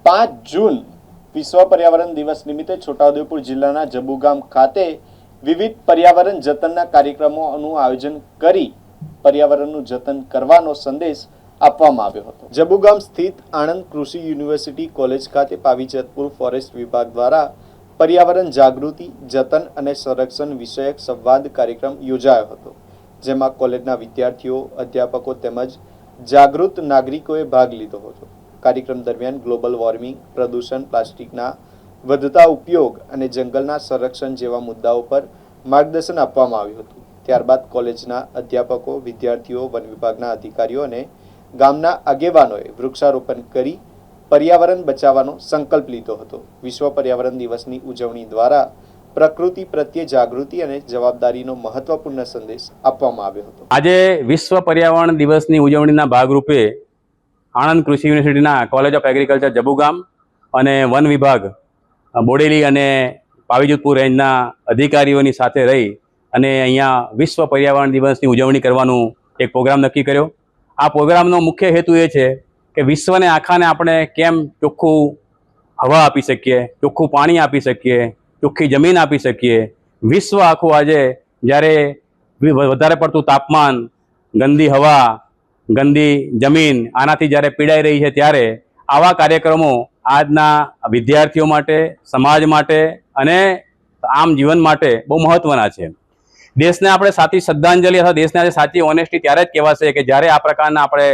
5 જૂન વિશ્વ પર્યાવરણ દિવસ નિમિત્તે છોટાઉદેપુર જિલ્લાના જબુગામ ખાતે વિવિધ પર્યાવરણ જતનના કાર્યક્રમોનું આયોજન કરી પર્યાવરણનું જતન કરવાનો સંદેશ આપવામાં આવ્યો હતો। જબુગામ સ્થિત આણંદ કૃષિ યુનિવર્સિટી કોલેજ ખાતે પાવીજતપુર ફોરેસ્ટ વિભાગ દ્વારા પર્યાવરણ જાગૃતિ, જતન અને સંરક્ષણ વિષયક સંવાદ કાર્યક્રમ યોજાયો હતો, જેમાં કોલેજના વિદ્યાર્થીઓ, અધ્યાપકો તેમજ જાગૃત નાગરિકોએ ભાગ લીધો હતો। કાર્યક્રમ દરમિયાન ગ્લોબલ વોર્મિંગ, પ્રદૂષણ, પ્લાસ્ટિકના વધતા ઉપયોગ અને જંગલના સંરક્ષણ જેવા મુદ્દાઓ પર માર્ગદર્શન આપવામાં આવ્યું હતું। ત્યારબાદ કોલેજના અધ્યાપકો, વિદ્યાર્થીઓ, વન વિભાગના અધિકારીઓ અને ગામના આગેવાનોએ વૃક્ષારોપણ કરી પર્યાવરણ બચાવવાનો સંકલ્પ લીધો હતો। વિશ્વ પર્યાવરણ દિવસની ઉજવણી દ્વારા પ્રકૃતિ પ્રત્યે જાગૃતિ અને જવાબદારીનો મહત્વપૂર્ણ સંદેશ આપવામાં આવ્યો હતો। આજે વિશ્વ પર્યાવરણ દિવસની ઉજવણીના ભાગરૂપે આણંદ કૃષિ યુનિવર્સિટીના કોલેજ ઓફ એગ્રીકલ્ચર જબુગામ અને વન વિભાગ બોડેલી અને પાવીજતપુર રેન્જના અધિકારીઓની સાથે રહી અને અહીંયા વિશ્વ પર્યાવરણ દિવસની ઉજવણી કરવાનું એક પ્રોગ્રામ નક્કી કર્યો। આ પ્રોગ્રામનો મુખ્ય હેતુ એ છે કે વિશ્વને આખાને આપણે કેમ ચોખ્ખું હવા આપી શકીએ, ચોખ્ખું પાણી આપી શકીએ, ચોખ્ખી જમીન આપી શકીએ। વિશ્વ આખું આજે જ્યારે વધારે પડતું તાપમાન, ગંદી હવા, ગંદી જમીન આનાથી જ્યારે પીડાઈ રહી છે, ત્યારે આવા કાર્યક્રમો આજના વિદ્યાર્થીઓ માટે, સમાજ માટે અને આમ જીવન માટે બહુ મહત્વના છે। દેશને આપણે સાચી શ્રદ્ધાંજલિ અથવા દેશને આજે સાચી ઓનેસ્ટી ત્યારે જ કહેવાશે કે જ્યારે આ પ્રકારના આપણે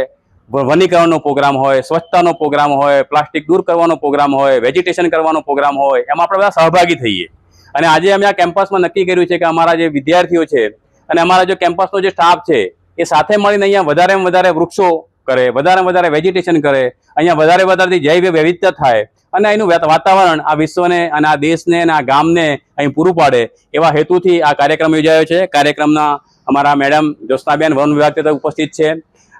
વનીકરણનો પ્રોગ્રામ હોય, સ્વચ્છતાનો પ્રોગ્રામ હોય, પ્લાસ્ટિક દૂર કરવાનો પ્રોગ્રામ હોય, વેજીટેશન કરવાનો પ્રોગ્રામ હોય, એમાં આપણે બધા સહભાગી થઈએ। અને આજે અમે આ કેમ્પસમાં નક્કી કર્યું છે કે અમારા જે વિદ્યાર્થીઓ છે અને અમારા જે કેમ્પસનો જે સ્ટાફ છે એ સાથે મળીને અહીંયા વધારેમાં વધારે વૃક્ષો કરે, વધારેમાં વધારે વેજીટેશન કરે, અહીંયા વધારે જૈવ વિવિધતા થાય અને અહીંનું વાતાવરણ આ વિશ્વને અને આ દેશને અને આ ગામને અહીં પૂરું પાડે એવા હેતુથી આ કાર્યક્રમ યોજાયો છે। કાર્યક્રમના અમારા મેડમ જ્યોત્સનાબેન વન વિભાગ ઉપસ્થિત છે,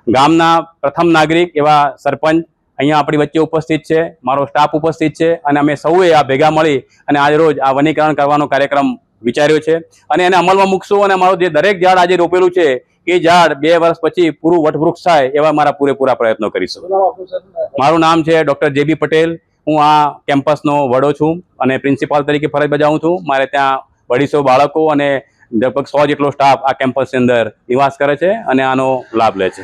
ગામના પ્રથમ નાગરિક એવા સરપંચ અહીંયા આપણી વચ્ચે ઉપસ્થિત છે, મારો સ્ટાફ ઉપસ્થિત છે અને અમે સૌએ આ ભેગા મળી અને આજ રોજ આ વનીકરણ કરવાનો કાર્યક્રમ વિચાર્યો છે અને એને અમલમાં મૂકશું અને અમારું જે દરેક ઝાડ આજે રોપેલું છે એ ઝાડ 2 વર્ષ પછી પૂરું વટવૃક્ષ થાય એવા મારા પૂરેપૂરા પ્રયત્નો કરીશું। મારું નામ છે ડૉક્ટર JB પટેલ। હું આ કેમ્પસનો વડો છું અને પ્રિન્સિપાલ તરીકે ફરજ બજાવું છું। મારે ત્યાં 250 બાળકો અને લગભગ 100 જેટલો સ્ટાફ આ કેમ્પસની અંદર નિવાસ કરે છે અને આનો લાભ લે છે।